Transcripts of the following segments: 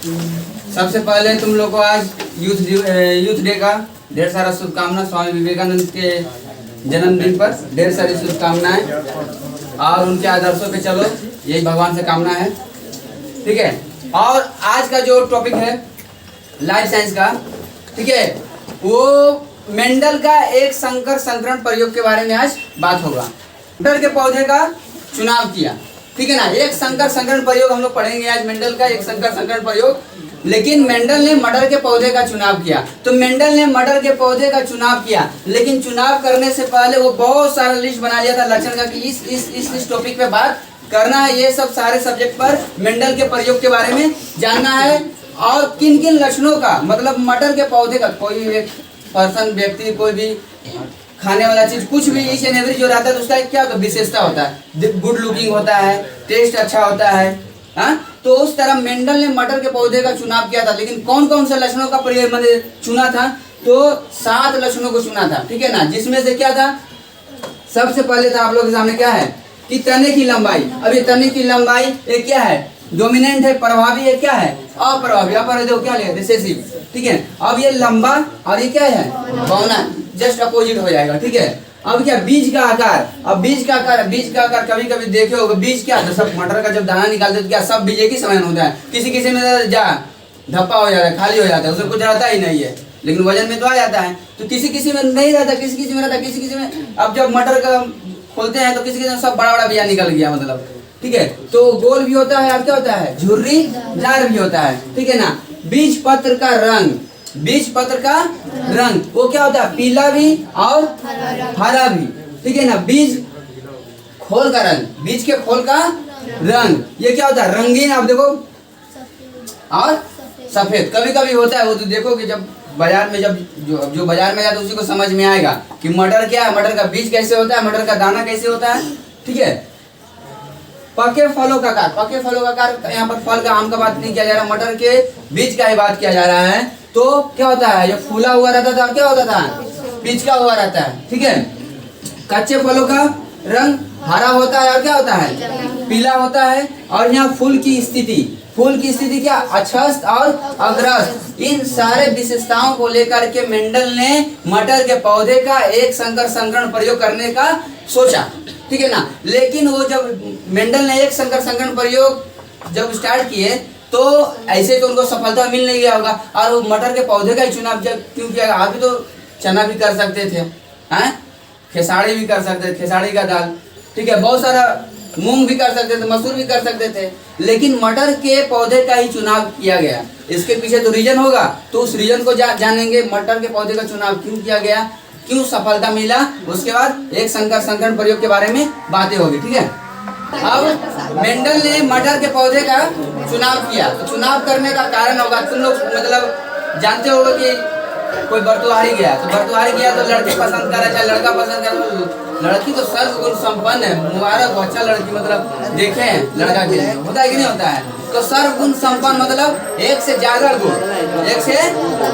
सबसे पहले तुम लोग को आज यूथ डे का ढेर सारा शुभकामना। स्वामी विवेकानंद के जन्मदिन पर ढेर सारी शुभकामनाएं और उनके आदर्शों पे चलो, यही भगवान से कामना है। ठीक है, और आज का जो टॉपिक है लाइफ साइंस का, ठीक है, वो मेंडल का एक संकर संकरण प्रयोग के बारे में आज बात होगा। मटर के पौधे का चुनाव किया, ठीक है ना। एक संकर संकरण प्रयोग हम लोग पढ़ेंगे आज, मेंडल का एक संकर संकरण प्रयोग। लेकिन मेंडल ने मटर के पौधे का चुनाव किया, तो मेंडल ने मटर के पौधे का चुनाव किया, लेकिन चुनाव करने से पहले वो बहुत सारा लिस्ट बना लिया था लक्षण का कि इस टॉपिक पे बात करना है। ये सब सारे सब्जेक्ट पर मेंडल के प्रयोग के बारे में जानना है और किन किन लक्षणों का, मतलब मटर के पौधे का कोई एक पर्सन, व्यक्ति, कोई भी खाने वाला चीज, कुछ भी ईच एंड एवरी जो रहता है तो उसका क्या होता है, विशेषता होता है। गुड लुकिंग होता है, टेस्ट अच्छा होता है, हाँ। तो उस तरह मेंडल ने मटर के पौधे का चुनाव किया था, लेकिन कौन कौन से लक्षणों का प्रयोग चुना था, तो 7 लक्षणों को चुना था, ठीक है ना। जिसमें से क्या था, सबसे पहले था आप लोग के सामने क्या है कि तने की लंबाई। अब ये तने की लंबाई ये क्या है, डोमिनेंट है, प्रभावी है, क्या है, अप्रभावी। अपर क्या ले, रिसेसिव, ठीक है। अब ये लंबा और ये क्या है, बौना, जस्ट अपोजिट हो जाएगा, ठीक है। अब क्या, बीज का आकार। अब बीज का आकार कभी कभी देखे होगा, बीज क्या है, सब मटर का जब दाना निकालते तो क्या सब बीज एक ही समान होता है। किसी किसी में जा धप्पा हो जाता है, खाली हो जाता है, उसमें कुछ रहता ही नहीं है, लेकिन वजन में तो आ जाता है। तो किसी किसी में नहीं रहता, किसी किसी में रहता, किसी किसी में। अब जब मटर का खोलते हैं तो किसी किसी में सब बड़ा बड़ा बीज निकल गया, मतलब, ठीक है। तो गोल भी होता है और क्या होता है, झुर्रीदार भी होता है, ठीक है ना। बीज पत्र का रंग, बीज पत्र का रंग वो क्या होता है, पीला भी और हरा भी, ठीक है ना। बीज खोल का रंग, बीज के खोल का रंग ये क्या होता है, रंगीन। आप देखो, और सफेद कभी कभी होता है। वो तो देखो कि जब बाजार में, जब जो बाजार में जाता है उसी को समझ में आएगा कि मटर क्या है, मटर का बीज कैसे होता है, मटर का दाना कैसे होता है, ठीक है। पके फलों का आकार, पके फलों का आकार, यहाँ पर फल का, आम का बात नहीं किया जा रहा, मटर के बीज का ही बात किया जा रहा है। तो क्या होता है, ये फूला हुआ रहता था, क्या होता था, पिचका हुआ रहता है, ठीक है। कच्चे फलों का रंग हरा होता है और क्या होता है, पीला होता है। और यहाँ फूल की स्थिति, फूल की स्थिति क्या, अक्षस्थ और अग्रस्त। इन सारे विशेषताओं को लेकर के मेंडल ने मटर के पौधे का एक संकर संकरण प्रयोग करने का सोचा, ठीक है ना। लेकिन वो जब मेंडल ने एक संकर संकरण प्रयोग जब स्टार्ट किए तो ऐसे तो उनको सफलता मिल नहीं गया होगा, और वो मटर के पौधे का ही चुनाव जब क्यों किया। आप भी तो चना भी कर सकते थे, हैं, खेसाड़ी भी कर सकते थे, खेसाड़ी का दाल, ठीक है, बहुत सारा मूंग भी कर सकते थे, मसूर भी कर सकते थे, लेकिन मटर के पौधे का ही चुनाव किया गया। इसके पीछे तो रीजन होगा, तो उस रीजन को जानेंगे, मटर के पौधे का चुनाव क्यों किया गया, क्यों सफलता मिला। उसके बाद एक संकर संकरण प्रयोग के बारे में बातें होगी, ठीक है। अब मेंडल ने मटर के पौधे का चुनाव किया, तो चुनाव करने का कारण होगा, तुम लोग मतलब जानते होगे कि कोई बर्तुहारी गया, तो बर्तुहारी गया तो लड़की पसंद करे, चाहे लड़का पसंद करे, लड़की तो सर्वगुण संपन्न है, मुबारक हो, अच्छा लड़की, मतलब देखे लड़का के लिए होता है कि नहीं होता है। तो सर्वगुण संपन्न मतलब एक से ज्यादा गुण, एक से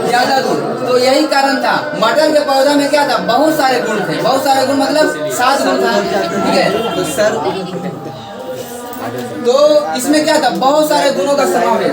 ज्यादा गुण। तो यही कारण था, मटर के पौधा में क्या था, बहुत सारे गुण थे, बहुत सारे गुण मतलब 7 गुण था, ठीक है। तो इसमें क्या था, बहुत सारे गुणों का समावेश,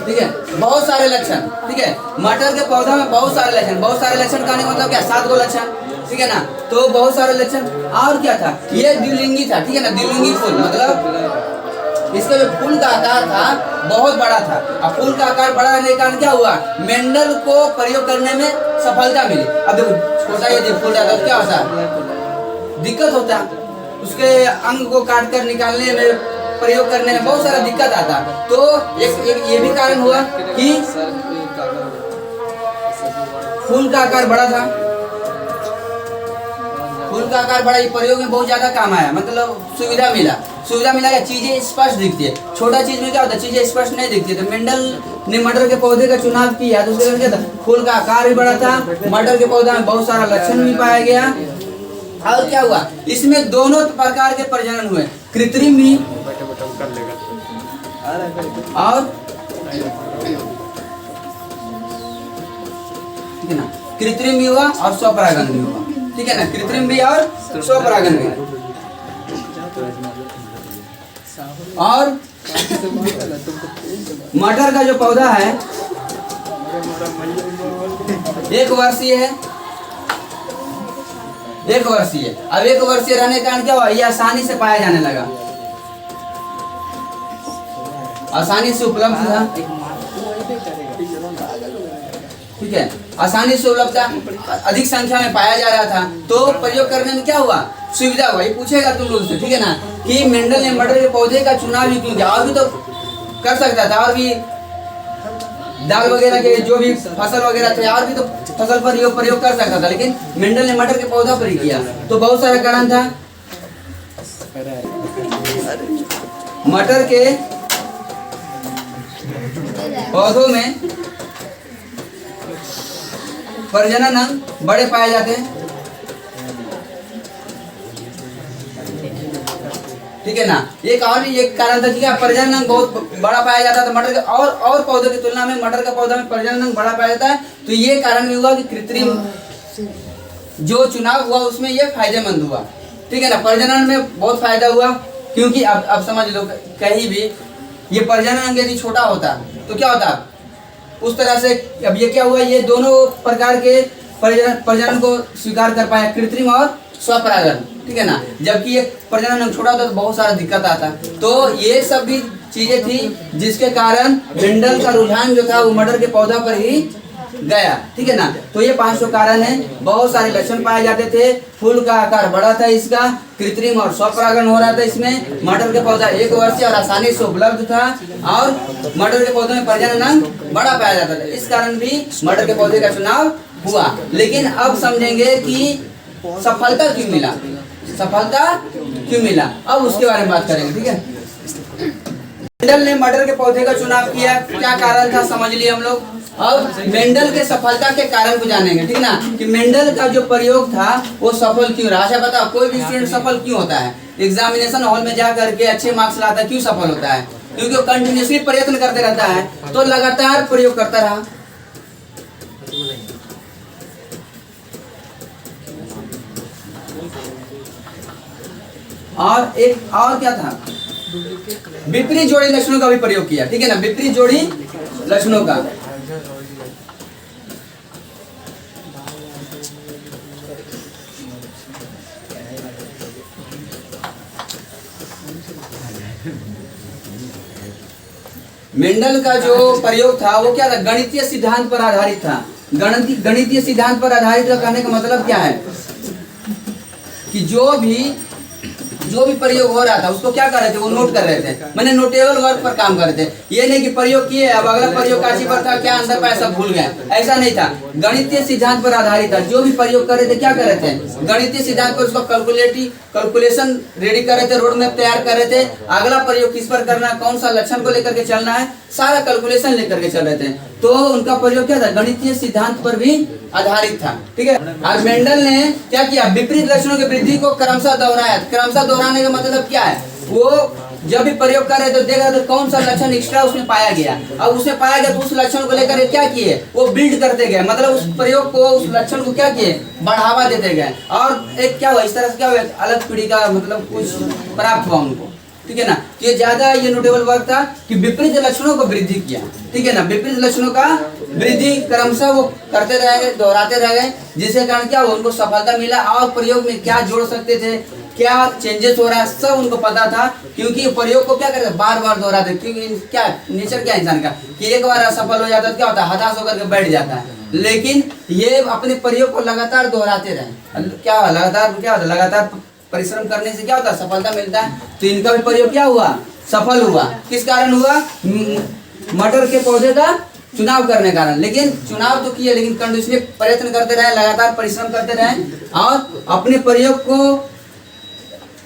ठीक है, बहुत सारे लक्षण, ठीक है। मटर के पौधा में बहुत सारे लक्षण, बहुत सारे लक्षण का मतलब क्या, 7 गो लक्षण, ठीक है ना। तो बहुत सारे लक्षण। और क्या था, ये द्विलिंगी था, ठीक है ना, द्विलिंगी फूल, मतलब इसका जो फूल का आकार था बहुत बड़ा था। अब फूल का आकार बड़ा रहने के कारण क्या हुआ, मेंडल को प्रयोग करने में सफलता मिली। अब देखो छोटा यदि फूल रहता तो क्या होता, दिक्कत होता, उसके अंग को काट कर निकालने में, प्रयोग करने में बहुत सारा दिक्कत आता। तो एक ये भी कारण हुआ कि फूल का आकार बड़ा था, फूल का आकार बड़ा, ये प्रयोग में बहुत ज्यादा काम आया, मतलब सुविधा मिला क्या, चीजें स्पष्ट दिखती है। छोटा चीज में क्या होता है, चीजें स्पष्ट नहीं दिखती। तो मेंडल ने मटर के पौधे का चुनाव किया, तो उसके क्या था, फूल का आकार भी बड़ा था, मटर के पौधा में बहुत सारा लक्षण भी पाया गया। और क्या हुआ, इसमें दोनों प्रकार के प्रजनन हुए, कृत्रिम भी और, ठीक है ना, कृत्रिम भी हुआ और स्वपरागन भी हुआ, ठीक है ना, कृत्रिम भी और स्वपरागन भी। और मटर का जो पौधा है 1 वर्षीय है, 1 वर्षीय। अब 1 वर्षीय रहने के कारण क्या हुआ, ये आसानी से पाया जाने लगा, आसानी से उपलब्ध था, ठीक है, आसानी से उपलब्ध था, अधिक संख्या में पाया जा रहा था, तो प्रयोग करने में क्या हुआ, सुविधा हुआ। ये पूछेगा तुम लोग से, ठीक है ना, कि मेंडल ने मटर के पौधे का चुनाव ही क्यों किया, और भी तो कर सकता था, और भी दाल वगैरह के जो भी फसल वगैरह थे और भी तो फसल पर प्रयोग कर सकता था, लेकिन मेंडल ने मटर के पौधा पर ही किया। तो बहुत सारा कारण था। मटर के पौधों में प्रजनन अंग बड़े पाए जाते हैं, ठीक है ना। एक और भी एक कारण था कि प्रजनन अंग बहुत बड़ा पाया जाता था मटर के, और पौधों की तुलना में मटर का पौधा में प्रजनन अंग बड़ा पाया जाता है। तो ये कारण भी हुआ कि कृत्रिम जो चुनाव हुआ उसमें ये फायदेमंद हुआ, ठीक है ना। प्रजनन में बहुत फायदा हुआ, क्योंकि अब समझ लो कहीं भी ये प्रजनन अंग यदि छोटा होता तो क्या होता उस तरह से। अब ये क्या हुआ, ये दोनों प्रकार के प्रजनन को स्वीकार कर पाया, कृत्रिम और स्वपरागण, ठीक है ना। जबकि ये प्रजनन अंग छोटा होता तो बहुत सारा दिक्कत आता। तो ये सब भी चीजें थी जिसके कारण मेंडल का रुझान जो था वो मटर के पौधा पर ही गया, ठीक है ना। तो ये 500 कारण है। बहुत सारे लक्षण पाए जाते थे, फूल का आकार बड़ा था, इसका कृत्रिम और स्वपरागण हो रहा था इसमें, मटर के पौधा 1 वर्षीय और आसानी से उपलब्ध था, और मटर के पौधे में प्रजनन अंग बड़ा पाया जाता था। इस कारण भी मटर के पौधे का चुनाव हुआ। लेकिन अब समझेंगे कि सफलता क्यों मिला, सफलता क्यों मिला, अब उसके बारे में बात करेंगे, ठीक है। मेंडल ने मटर के पौधे का चुनाव किया, क्या कारण था समझ लिए हम लोग। अब मेंडल के सफलता के कारण को जानेंगे, ठीक ना, कि मेंडल का जो प्रयोग था वो सफल क्यों रहा। अच्छा बताओ, कोई भी स्टूडेंट सफल क्यों होता है, एग्जामिनेशन हॉल में जा करके अच्छे मार्क्स लाता है, क्यों सफल होता है, क्योंकि वो कंटिन्यूसली प्रयत्न करते रहता है, तो लगातार प्रयोग करता रहा। और एक और क्या था, विपरीत जोड़ी लक्षणों का भी प्रयोग किया, ठीक है ना, विपरीत जोड़ी लक्षणों का। मेंडल का जो प्रयोग था वो क्या था, गणितीय सिद्धांत पर आधारित था। गणितीय सिद्धांत पर आधारित कहने का मतलब क्या है कि जो भी प्रयोग हो रहा था उसको क्या कर रहे थे, वो नोट कर रहे थे, मैंने नोटेबल वर्क पर काम कर रहे थे। ये नहीं कि प्रयोग किए अब अगला प्रयोग काशी पर था, क्या अंदर पैसा भूल गए, ऐसा नहीं था। गणितीय सिद्धांत पर आधारित था। जो भी प्रयोग कर रहे थे क्या कर रहे थे, गणितीय सिद्धांत पर उसका कैलकुलेशन रेडी कर रहे थे, रोड मैप तैयार कर रहे थे, अगला प्रयोग किस पर करना है, कौन सा लक्षण को लेकर के चलना है, सारा कैलकुलेशन लेकर के चल रहे थे। तो उनका प्रयोग क्या था, गणितीय सिद्धांत पर भी आधारित था, ठीक है। और मेंडल ने क्या किया, विपरीत लक्षणों की वृद्धि को क्रमशः दोहराया। क्रमशः दोहराने का मतलब क्या है, वो जब भी प्रयोग कर रहे तो देख रहे थे कौन सा लक्षण एक्स्ट्रा उसमें पाया गया, अब उसमें पाया गया तो उस लक्षण को लेकर क्या किए, वो बिल्ड करते गए, मतलब उस प्रयोग को, उस लक्षण को क्या किए, बढ़ावा देते गए। और एक क्या हुआ, इस तरह से क्या हुआ, अलग पीढ़ी का मतलब कुछ प्राप्त हुआ उनको, ठीक है ना। ये ज्यादा ये नोटेबल वर्क था कि विपरीत लक्षणों को वृद्धि किया, ठीक है ना, विपरीत लक्षणों का वृद्धि क्रमशः वो करते रह गए, दोहराते रह गए, जिसके कारण क्या हुआ, उनको सफलता मिला। और प्रयोग में क्या जोड़ सकते थे, क्या चेंजेस हो रहा है, सब उनको पता था, क्योंकि प्रयोग को क्या करते बार बार दोहराते। क्योंकि क्या नेचर क्या इंसान का कि एक बार असफल हो जाता है तो क्या होता है, हताश होकर के बैठ जाता है। लेकिन ये अपने प्रयोग को लगातार दोहराते रहे, क्या लगातार परिश्रम करने से क्या होता है, सफलता मिलता है। तो इनका भी प्रयोग क्या हुआ, सफल हुआ। किस कारण हुआ, मटर के पौधे का चुनाव करने कारण। लेकिन चुनाव तो किए, लेकिन कंटिन्यूसली प्रयत्न करते रहे, लगातार परिश्रम करते रहे, और अपने प्रयोग को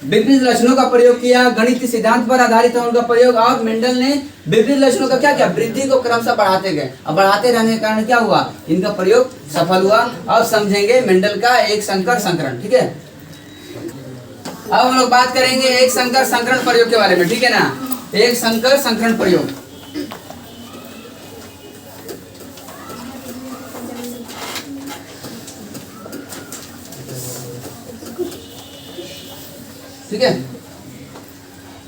विपरीत लक्षणों का प्रयोग किया। गणितीय सिद्धांत पर आधारित है उनका प्रयोग। और मेंडल ने विपरीत लक्षणों का क्या किया, वृद्धि को क्रमशः बढ़ाते गए, और बढ़ाते रहने के कारण क्या हुआ, इनका प्रयोग सफल हुआ। अब समझेंगे मेंडल का एक संकर संकरण, ठीक है। अब हम लोग बात करेंगे एक संकर संकरण प्रयोग के बारे में, ठीक है ना, एक संकर संकरण प्रयोग। ठीक है,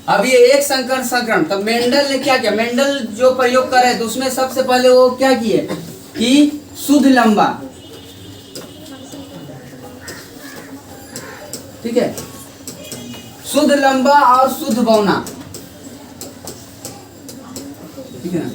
अब ये एक संकरण संकरण, तब मेंडल ने क्या किया, मेंडल जो प्रयोग कर रहे थे उसमें सबसे पहले वो क्या किए कि शुद्ध लंबा, ठीक है, शुद्ध लंबा और शुद्ध बौना, ठीक है ना,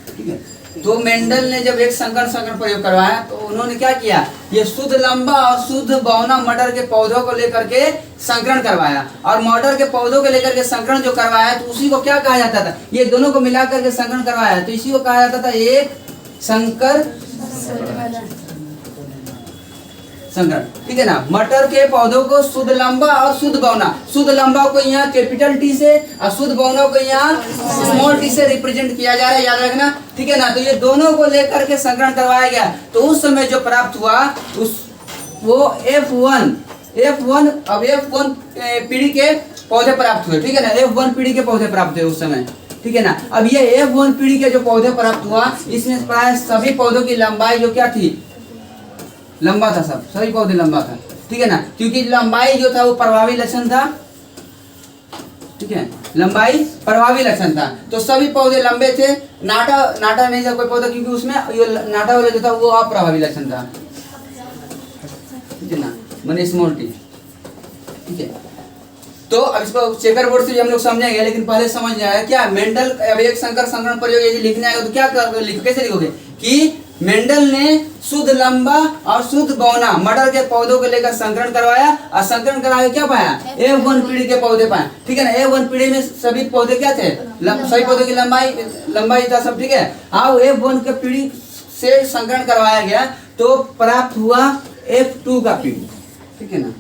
ठीक है। तो मेंडल ने जब एक संकरण संकरण प्रयोग करवाया तो उन्होंने क्या किया, ये शुद्ध लंबा और शुद्ध बौना मटर के पौधों को लेकर के संकरण करवाया, और मटर के पौधों को लेकर के संकरण जो करवाया तो उसी को क्या कहा जाता था, ये दोनों को मिलाकर के संकरण करवाया तो इसी को कहा जाता था एक संकर संकरण, ठीक है ना। मटर के पौधों को शुद्ध लंबा और शुद्ध बौना, शुद्ध लंबा को यहाँ कैपिटल टी से और शुद्ध बौना को यहाँ स्मॉल टी से रिप्रेजेंट किया जा रहा है, याद रखना, ठीक है ना। तो ये दोनों को लेकर के संकरण करवाया गया, तो उस समय जो प्राप्त हुआ उस वो F1 अब F1 पीढ़ी के पौधे प्राप्त हुए, ठीक है ना, F1 पीढ़ी के पौधे प्राप्त हुए उस समय, ठीक है ना। अब ये F1 पीढ़ी के जो पौधे प्राप्त हुआ इसमें प्राय सभी पौधों की लंबाई जो क्या थी, लंबा था, सब सभी पौधे लंबा था, ठीक है ना, क्योंकि लंबाई जो था वो प्रभावी लक्षण था, ठीक है, लंबाई प्रभावी लक्षण था, तो सभी पौधे लंबे थे। नाटा नहीं था कोई पौधा, क्योंकि उसमें ये नाटा वाला जो था वो अप्रभावी लक्षण था, ठीक है ना, मैंने स्मॉल टी, ठीक है। तो अब इसको चेकर बोर्ड से हम लोग समझेंगे, लेकिन पहले समझ जाए क्या मेंडल अब एक संकर संकरण प्रयोग यदि लिखने आएगा तो क्या कैसे लिखोगे कि मेंडल ने शुद्ध लंबा और शुद्ध बौना मटर के पौधों को लेकर संकरण करवाया, और संकरण करवाया क्या पाया, F1 पीढ़ी के पौधे पाए, ठीक है ना। F1 पीढ़ी में सभी पौधे क्या थे, सभी पौधों की लंबाई था सब, ठीक है। अब F1 के पीढ़ी से संकरण करवाया गया तो प्राप्त हुआ F2 का पीढ़ी, ठीक है ना,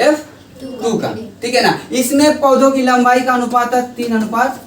F2 का, ठीक है ना। इसमें पौधों की लंबाई का अनुपात है 3:1,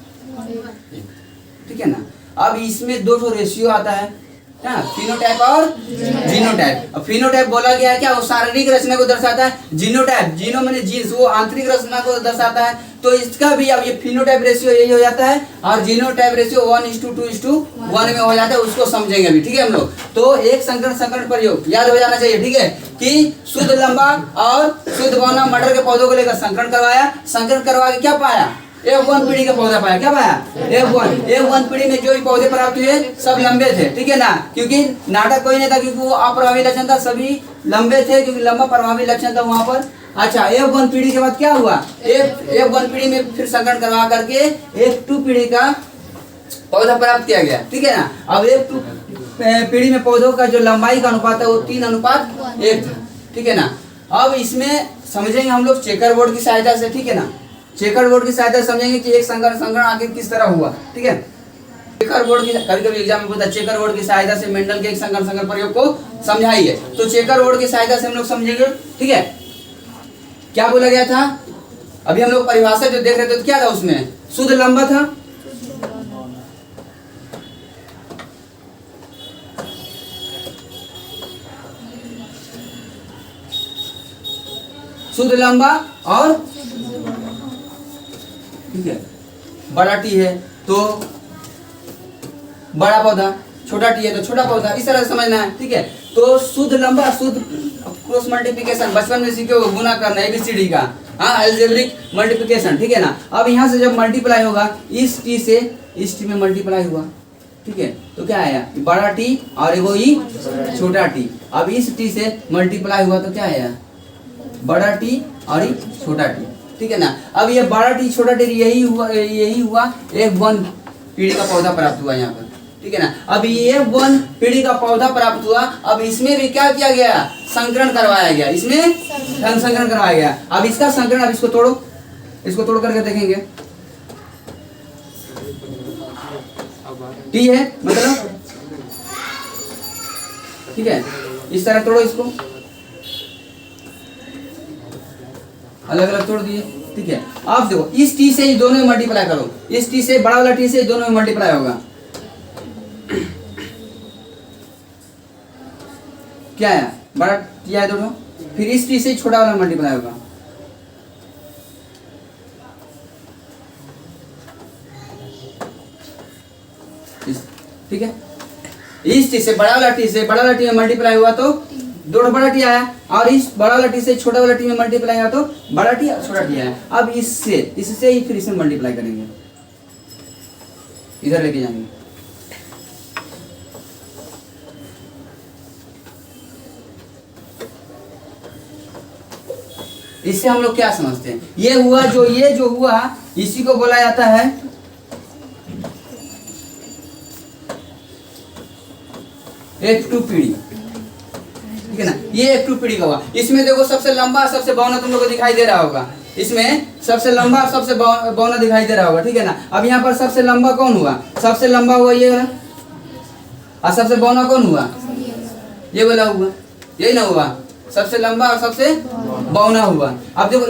ठीक है ना। अब इसमें दो ठो रेशियो आता है, फिनोटाइप और जीनोटाइप। अब फिनोटाइप बोला गया है क्या, वो शारीरिक रचना को दर्शाता है, जीनोटाइप जीनो माने जीन्स, वो आंतरिक रचना को दर्शाता है, तो इसका भी अब ये फिनोटाइप रेशियो यही हो जाता है, और जीनोटाइप रेशियो 1:2:1 में हो जाता है, उसको समझेंगे अभी, ठीक है हम लोग। तो एक संकरण प्रयोग याद हो जाना चाहिए, ठीक है, कि शुद्ध लंबा और शुद्ध बौना मटर के पौधों को लेकर संकरण करवाया, संकरण करवा के क्या पाया, F1 पीढ़ी का पौधा पाया, क्या पाया, F1 पीढ़ी में जो भी पौधे प्राप्त हुए सब लंबे थे, ठीक है ना, क्योंकि नाटक कोई नहीं था, क्योंकि वो अप्रभावी लक्षण था, सभी लंबे थे क्योंकि लंबा प्रभावी लक्षण था वहां पर। अच्छा, F1 पीढ़ी के बाद क्या हुआ, F1 पीढ़ी में फिर संकरण करवा करके F2 पीढ़ी का पौधा प्राप्त किया गया, ठीक है ना। अब F2 पीढ़ी में पौधों का जो लंबाई का अनुपात है वो 3:1 था, ठीक है ना। अब इसमें समझेंगे हम लोग चेकर बोर्ड की सहायता से, ठीक है ना, चेकर बोर्ड की सहायता से समझेंगे कि एक संकरण आखिर किस तरह हुआ, ठीक है। चेकर बोर्ड की कभी एग्जाम में पूछता है, चेकर बोर्ड की सहायता से मेंडल के एक संकरण प्रयोग को समझाइए, तो चेकर बोर्ड की सहायता से हम लोग समझेंगे, ठीक है। क्या बोला गया था, अभी हम लोग परिभाषा जो देख रहे थे तो क्या था उसमें, शुद्ध लंबा था, शुद्ध लंबा और, ठीक है, बड़ा टी है तो बड़ा पौधा, छोटा टी है तो छोटा पौधा, इस तरह से समझना है, ठीक है। तो शुद्ध लंबा, शुद्ध क्रॉस मल्टीप्लिकेशन बचपन में सीखे हो, गुना करना ABCD का, हाँ, अलजेब्रिक मल्टीप्लिकेशन, ठीक है ना। अब यहाँ से जब मल्टीप्लाई होगा इस टी से इस टी में मल्टीप्लाई हुआ, ठीक है, तो क्या आया, बड़ा टी और एगो ई छोटा टी। अब इस टी से मल्टीप्लाई हुआ तो क्या आया, बड़ा टी और ई छोटा टी, ठीक है ना। अब ये बड़ा टी छोटा टी यही हुआ F1 पीढ़ी का पौधा प्राप्त हुआ यहाँ पर, ठीक है ना। अब ये F1 पीढ़ी का पौधा प्राप्त हुआ, अब इसमें भी क्या किया गया, संकरण करवाया गया, इसमें संकरण करवाया गया। अब इसका संकरण, अब इसको तोड़ो, इसको तोड़ करके देखेंगे, टी है मतलब, ठीक है, इस तरह तोड़ो इसको, अलग अलग तोड़ दिए, ठीक है। अब देखो इस टी से दोनों में मल्टीप्लाई करो, इस टी से बड़ा वाला टी से दोनों में मल्टीप्लाई होगा, क्या है, बड़ा टी है दोनों, फिर इस टी से छोटा वाला मल्टीप्लाई होगा, ठीक है। इस टी से बड़ा वाला टी में मल्टीप्लाई हुआ तो दो बड़ा टी आया और इस बड़ा वाला टी से छोटा वाला टी में मल्टीप्लाई आया तो बड़ा टी और छोटा टी आया। अब इससे ही फिर इसमें मल्टीप्लाई करेंगे, इधर लेके जाएंगे। इससे हम लोग क्या समझते हैं, ये जो हुआ इसी को बोला जाता है F2 पीढ़ी, ठीक है ना। ये F2 पीढ़ी का हुआ। इसमें देखो सबसे लंबा सबसे बौना तुम लोग को दिखाई दे रहा होगा, इसमें सबसे लंबा सबसे बौना दिखाई दे रहा होगा, ठीक है ना। अब यहाँ पर सबसे लंबा कौन हुआ, सबसे लंबा हुआ ये वाला, और सबसे बौना कौन हुआ, ये वाला हुआ, यही ना हुआ, सबसे लंबा और सबसे बौना हुआ। अब देखो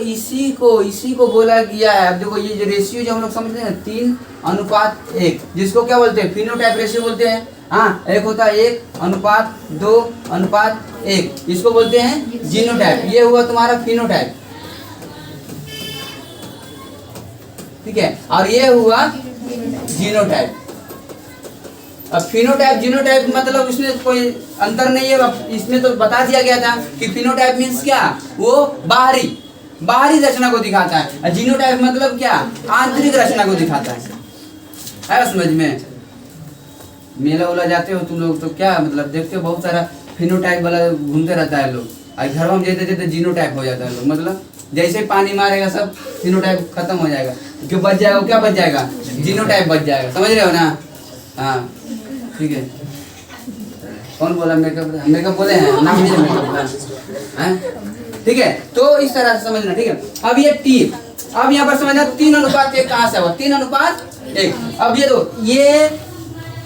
इसी को बोला गया है। अब देखो ये जो रेशियो जो हम लोग समझते हैं 3:1, जिसको क्या बोलते हैं, फिनोटाइप रेशियो बोलते हैं। हाँ, एक होता है 1:2:1, इसको बोलते हैं जीनोटाइप। ये हुआ तुम्हारा फिनोटाइप, ठीक है, और ये हुआ जीनोटाइप। अब फिनोटाइप जीनोटाइप मतलब इसमें कोई अंतर नहीं है। अब इसमें तो बता दिया गया था कि फिनोटाइप मीन्स क्या, वो बाहरी रचना को दिखाता है, और जीनोटाइप मतलब क्या, आंतरिक रचना को दिखाता है समझ में। मेला उला जाते हो तुम लोग तो क्या मतलब देखते हो, बहुत सारा फिनोटाइप वाला घूमते रहता है लोग, और घर में जेते जेते जीनोटाइप हो जाता है लोग, मतलब जैसे पानी मारेगा सब फिनोटाइप खत्म हो जाएगा, जो बच जाएगा वो क्या बच जाएगा, जीनोटाइप बच जाएगा, समझ रहे हो ना। हाँ ठीक है, कौन बोला, मेकअप बोले हैं, नाम नहीं मेकअप बोला है, ठीक है। तो इस तरह से समझना, ठीक है। अब ये टी, अब यहाँ पर समझना 3:1 कहाँ से हुआ, 3:1। अब ये दो, ये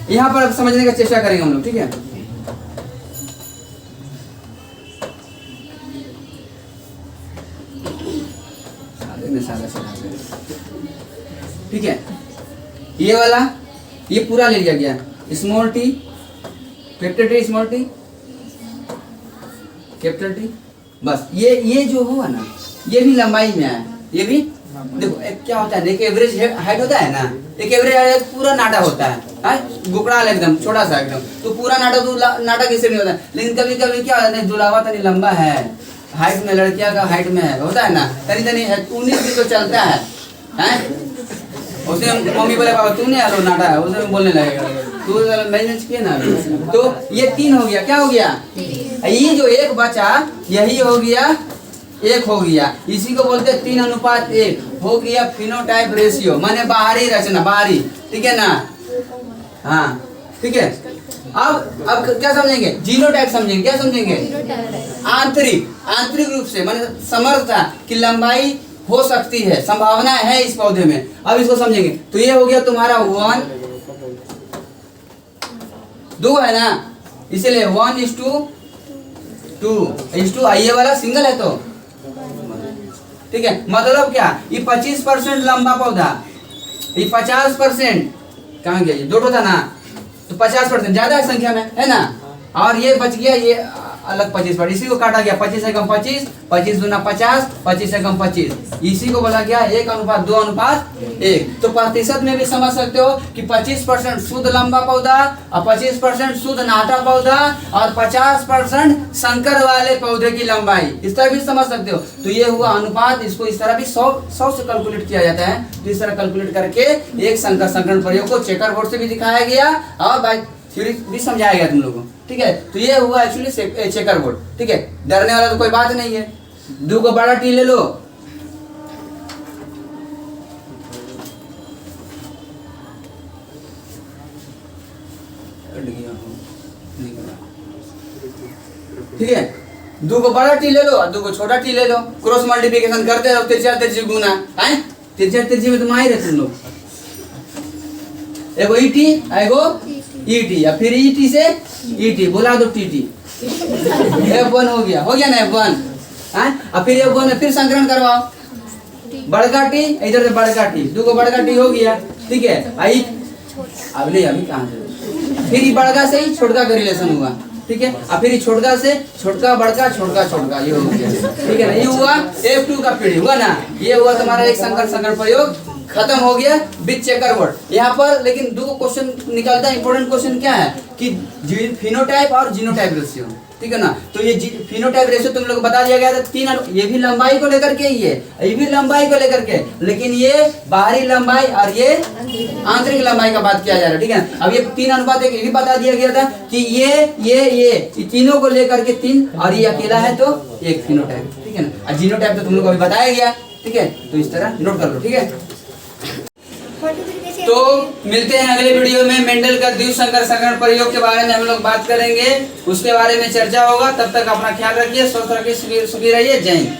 यहाँ पर समझने का चेष्टा करेंगे हम लोग, ठीक है। ठीक है, ये वाला ये पूरा ले लिया गया, small T capital T small T capital T, बस ये जो हुआ ना ये भी लंबाई में है, ये भी देखो क्या होता है, एक एवरेज हाइट होता है ना, एक एवरेज पूरा नाटा होता है, गुकड़ाल एकदम छोटा सा एकदम, तो पूरा नाटा तो नाटा किसे नहीं होता है, लेकिन कभी कभी क्या होता है, दुलावा तनी लंबा है हाइट में, लड़कियां का हाइट में है, होता है ना, तनी तनी 19 भी तो चलता है, उसे मम्मी बोले बाबा तूने आलो नाटा है, उसे बोलने लगेगा तू मैनेज किया ना। तो ये 3 हो गया, क्या हो गया, ये जो एक बचा यही हो गया, एक हो गया, इसी को बोलते हैं 3:1 हो गया फिनोटाइप रेशियो, माने बाहरी रचना, बाहरी, ठीक है ना। हाँ ठीक है, अब क्या समझेंगे, जीनोटाइप समझेंगे, क्या समझेंगे, आंतरिक रूप से, माने समर्थता की लंबाई हो सकती है, संभावना है इस पौधे में। अब इसको समझेंगे, तो ये हो गया तुम्हारा 1 2 है ना, इसलिए 1:2 ये वाला सिंगल है तो ठीक है, मतलब क्या, ये 25% लंबा पौधा, ये 50% कहाँ गया, ये 2 था ना, तो 50% ज्यादा है संख्या में, है ना, और ये बच गया ये अलग 25%, इसी को काटा गया 25 से कम 25, 25 दूना 50, 25 से कम 25, इसी को बोला गया 1:2:1। तो प्रतिशत में भी समझ सकते हो कि 25% शुद्ध लंबा पौधा और 25% शुद्ध नाटा पौधा और 50% संकर वाले पौधे की लंबाई, इस तरह भी समझ सकते हो। तो ये हुआ अनुपात, इसको इस तरह भी 100 से कैलकुलेट किया जाता है। तो इस तरह कैलकुलेट करके एक संकर संकरण प्रयोग को चेकर बोर्ड से भी दिखाया गया और बाई थ्योरी भी समझाया गया तुम लोगों को, ठीक है। तो ये हुआ एक्चुअली चेकर बोर्ड, ठीक है, डरने वाला तो कोई बात नहीं है। 2 को बड़ा टी ले लो, ठीक है, 2 को बड़ा टी ले लो और 2 को छोटा टी ले लो, क्रॉस मल्टीप्लिकेशन करते रहो, तिरछी गुना है, तिरछी में तुम आ ही रहे तुम लोग, एगो ईटी एगो ईटी, या फिर ईटी से ईटी बोला दो टीटी, F1 हो गया ना F1, और फिर F1 में फिर संकरण करवाओ, बड़का टी इधर से बड़का टी, 2 को बड़का टी हो गया, ठीक है। अभी कहाँ से, फिर बड़का से ही छोटका का रिलेशन हुआ, ठीक है, और फिर छोटका से छोटका बड़का छोटका ये हो गया, ठीक है ना। ये हुआ F2 का पीढ़ी हुआ ना, ये हुआ तुम्हारा एक संकरण प्रयोग खत्म हो गया विद चेकर बोर्ड। यहाँ पर लेकिन 2 क्वेश्चन निकलता है, इंपॉर्टेंट क्वेश्चन क्या है कि फिनोटाइप और जीनोटाइप रेशियो, ठीक है। ठीक है ना। तो ये फिनोटाइप रेशियो तुम लोग को बता दिया गया था तीन, ये भी लंबाई को लेकर के ही है, ये भी लंबाई को लेकर के, लेकिन ये बाहरी लंबाई और ये आंतरिक लंबाई का बात किया जा रहा है, ठीक है ना। अब ये 3:1 ये भी बता दिया गया था कि ये तीनों को लेकर के 3 और ये अकेला है तो एक फिनोटाइप, ठीक है ना। और जीनोटाइप तो तुम लोग को अभी बताया गया, ठीक है। तो इस तरह नोट कर लो, ठीक है। तो मिलते हैं अगले वीडियो में। मेंडल का द्विसंकर संकरण प्रयोग के बारे में हम लोग बात करेंगे, उसके बारे में चर्चा होगा। तब तक अपना ख्याल रखिए, स्वस्थ रखिए, सुखी रहिए। जय हिंद।